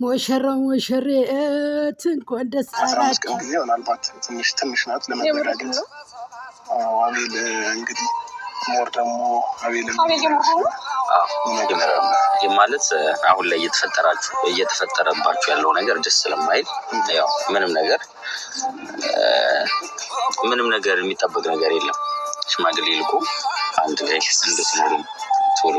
ሙሽራው ሙሽሪት እንኳን ደስ አላችሁ። ጊዜ ምናልባት ትንሽ ናት ለመዘጋጀት። አቤል እንግዲህ ሞር ደግሞ አቤል ማለት አሁን ላይ እየተፈጠረባችሁ ያለው ነገር ደስ ስለማይል ያው ምንም ነገር የሚጠበቅ ነገር የለም። ሽማግሌ ልኮ አንድ ላይ እንድትኖሩ ቶሎ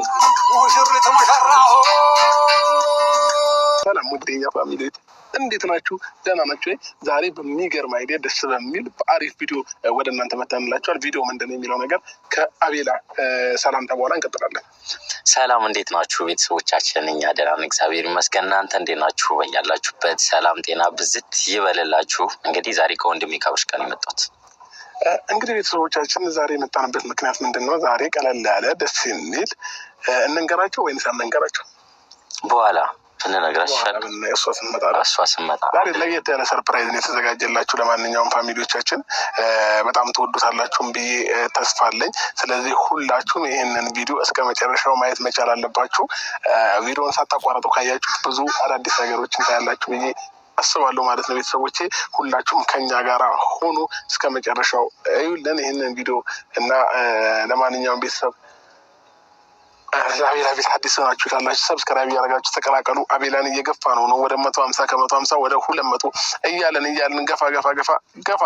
ሰላም ውዴኛ ፋሚሊዎች እንዴት ናችሁ? ደህና ናችሁ? ዛሬ በሚገርም አይዲያ ደስ በሚል በአሪፍ ቪዲዮ ወደ እናንተ መተንላችኋል። ቪዲዮ ምንድን ነው የሚለው ነገር ከአቤላ ሰላምታ በኋላ እንቀጥላለን። ሰላም እንዴት ናችሁ ቤተሰቦቻችን? እኛ ደህና ነን እግዚአብሔር ይመስገን። እናንተ እንዴት ናችሁ? በያላችሁበት ሰላም ጤና ብዝት ይበልላችሁ። እንግዲህ ዛሬ ከወንድሜ ከአብርሽ ጋር የመጣሁት እንግዲህ ቤተሰቦቻችን ዛሬ የመጣንበት ምክንያት ምንድን ነው? ዛሬ ቀለል ያለ ደስ የሚል እንንገራቸው ወይንስ አንንገራቸው? በኋላ እንነግራችሁ እሷ ስመጣ ዛሬ ለየት ያለ ሰርፕራይዝ ነው የተዘጋጀላችሁ። ለማንኛውም ፋሚሊዎቻችን በጣም ትወዱታላችሁም ብዬ ተስፋ አለኝ። ስለዚህ ሁላችሁም ይህንን ቪዲዮ እስከ መጨረሻው ማየት መቻል አለባችሁ። ቪዲዮን ሳታቋረጡ ካያችሁት ብዙ አዳዲስ ነገሮችን ታያላችሁ ብዬ አስባለሁ ማለት ነው። ቤተሰቦቼ ሁላችሁም ከኛ ጋር ሆኑ እስከ መጨረሻው እዩልን ይህንን ቪዲዮ እና ለማንኛውም ቤተሰብ አቤላ ቤት አዲስ ናችሁ ካላችሁ ሰብስክራይብ እያደረጋችሁ ተቀላቀሉ። አቤላን እየገፋ ነው ወደ 150 ከ150 ወደ 200 እያለን ገፋ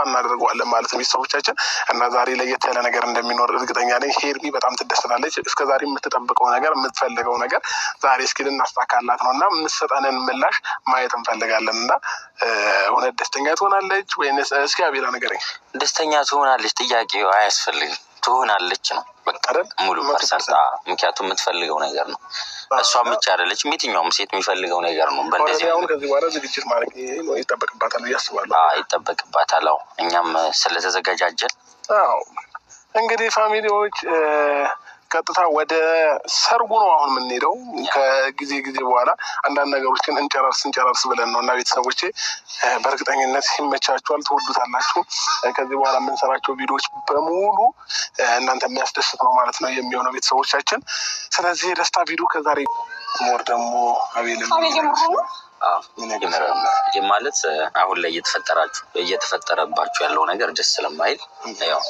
እናደርገዋለን ማለት ነው ቤተሰቦቻችን። እና ዛሬ ለየት ያለ ነገር እንደሚኖር እርግጠኛ ነኝ። ሄርሚ በጣም ትደሰታለች። እስከዛሬ የምትጠብቀው ነገር የምትፈልገው ነገር ዛሬ እስኪ ልናሳካላት ነው እና የምትሰጠንን ምላሽ ማየት እንፈልጋለን። እና እውነት ደስተኛ ትሆናለች ወይስ? እስኪ አቤላ ንገረኝ። ደስተኛ ትሆናለች ጥያቄው አያስፈልግም። ትሆናለች ነው በቃ ሙሉ ፐርሰንት። ምክንያቱም የምትፈልገው ነገር ነው። እሷም ብቻ አይደለችም፣ የትኛውም ሴት የሚፈልገው ነገር ነው። በእንደዚህ ከዚህ በኋላ ዝግጅት ማለት ይጠበቅባታል ብዬ አስባለሁ። ይጠበቅባታል። እኛም ስለተዘጋጃጀን እንግዲህ ፋሚሊዎች ቀጥታ ወደ ሰርጉ ነው አሁን የምንሄደው። ከጊዜ በኋላ አንዳንድ ነገሮችን እንጨራርስ ብለን ነው እና ቤተሰቦቼ በእርግጠኝነት ይመቻችኋል፣ ትወዱታላችሁ። ከዚህ በኋላ የምንሰራቸው ቪዲዮዎች በሙሉ እናንተ የሚያስደስት ነው ማለት ነው የሚሆነው ቤተሰቦቻችን። ስለዚህ የደስታ ቪዲዮ ከዛሬ ሞር ደግሞ አቤል ማለት አሁን ላይ እየተፈጠረባችሁ ያለው ነገር ደስ ስለማይል ያው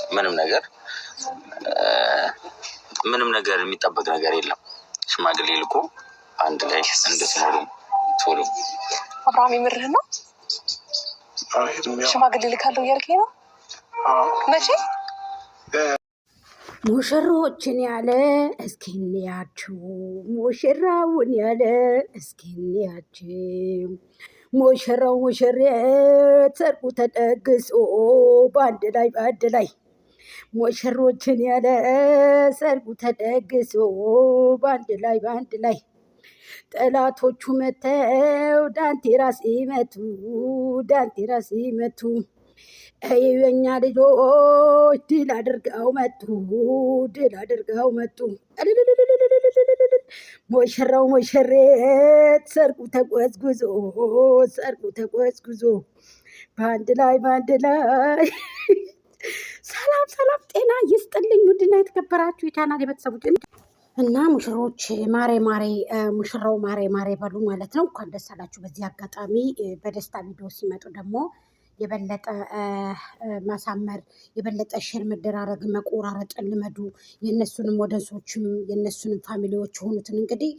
ምንም ነገር የሚጠበቅ ነገር የለም። ሽማግሌ ልኮ አንድ ላይ እንድትኖሩ ቶሎ አብርሃም የምርህ ነው? ሽማግሌ ልካለው እያልከኝ ነው? መቼ? ሙሽሮችን ያለ እስኪ እንያችሁ፣ ሙሽራውን ያለ እስኪ እንያችሁ። ሙሽራው ሙሽሬት ሰርጉ ተደግሶ በአንድ ላይ ሙሽሮችን ያለ ሰርጉ ተደግሶ በአንድ ላይ ጠላቶቹ መተው ዳንቴራ ሲመቱ የኛ ልጆች ድል አድርገው መጡ። ሙሽራው ሙሽሬት ሰርጉ ተጓዝጉዞ በአንድ ላይ ሰላም ጤና ይስጥልኝ። ውድና የተከበራችሁ የቻናል የቤተሰቦች እና ሙሽሮች ሙሽራው ማሬ በሉ ማለት ነው። እንኳን ደስ አላችሁ። በዚህ አጋጣሚ በደስታ ቪዲዮ ሲመጡ ደግሞ የበለጠ ማሳመር፣ የበለጠ ሼር መደራረግ፣ መቆራረጥን ልመዱ። የእነሱንም ወደንሶችም የእነሱንም ፋሚሊዎች የሆኑትን እንግዲህ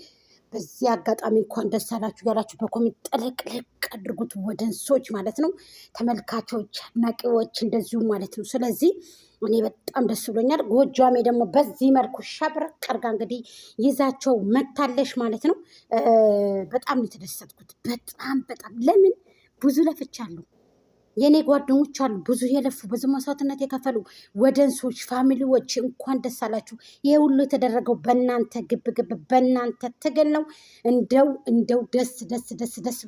በዚህ አጋጣሚ እንኳን ደስ አላችሁ ያላችሁ በኮሜንት ጥልቅልቅ አድርጉት። ወደንሶች ማለት ነው፣ ተመልካቾች፣ አድናቂዎች እንደዚሁ ማለት ነው። ስለዚህ እኔ በጣም ደስ ብሎኛል። ጎጃሜ ደግሞ በዚህ መልኩ ሸብረቅ አድርጋ እንግዲህ ይዛቸው መታለሽ ማለት ነው። በጣም የተደሰትኩት በጣም ለምን ብዙ ለፍቻለሁ። የእኔ ጓደኞች አሉ ብዙ የለፉ ብዙ መስዋዕትነት የከፈሉ ወደንሶች፣ ፋሚሊዎች እንኳን ደስ አላችሁ። ይሄ ሁሉ የተደረገው በእናንተ ግብ በእናንተ ትግል ነው። እንደው ደስ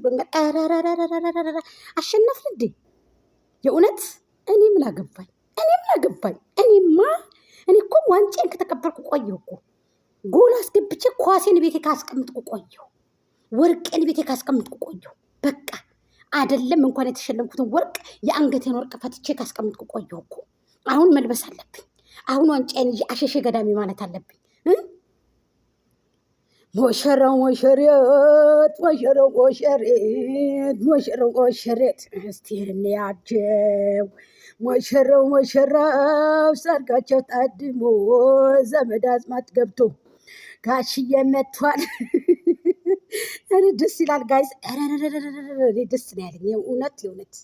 ብሎኛል። አሸነፍን እንዴ? የእውነት እኔ ምን አገባኝ? እኔ እኮ ዋንጫን ከተቀበልኩ ቆየሁ እኮ። ጎል አስገብቼ ኳሴን ቤቴ ካስቀምጥኩ ቆየሁ። ወርቄን ቤቴ ካስቀምጥኩ ቆየሁ። በቃ አይደለም እንኳን የተሸለምኩትን ወርቅ የአንገቴን ወርቅ ፈትቼ ካስቀምጥኩ ቆየሁ እኮ። አሁን መልበስ አለብኝ። አሁን ዋንጫዬን አሸሼ ገዳሚ ማለት አለብኝ። ሙሽራው ሙሽሬት ሙሽራው ሙሽሬት ሙሽራው ሙሽሬት እስቲ እንያጀው ሙሽራው ሙሽራው ሰርጋቸው ታድሞ ዘመድ አዝማድ ገብቶ ጋሽዬ መጥቷል። ደስ ይላል ጋይስ። ደስ ነው ያለኝ የእውነት የእውነት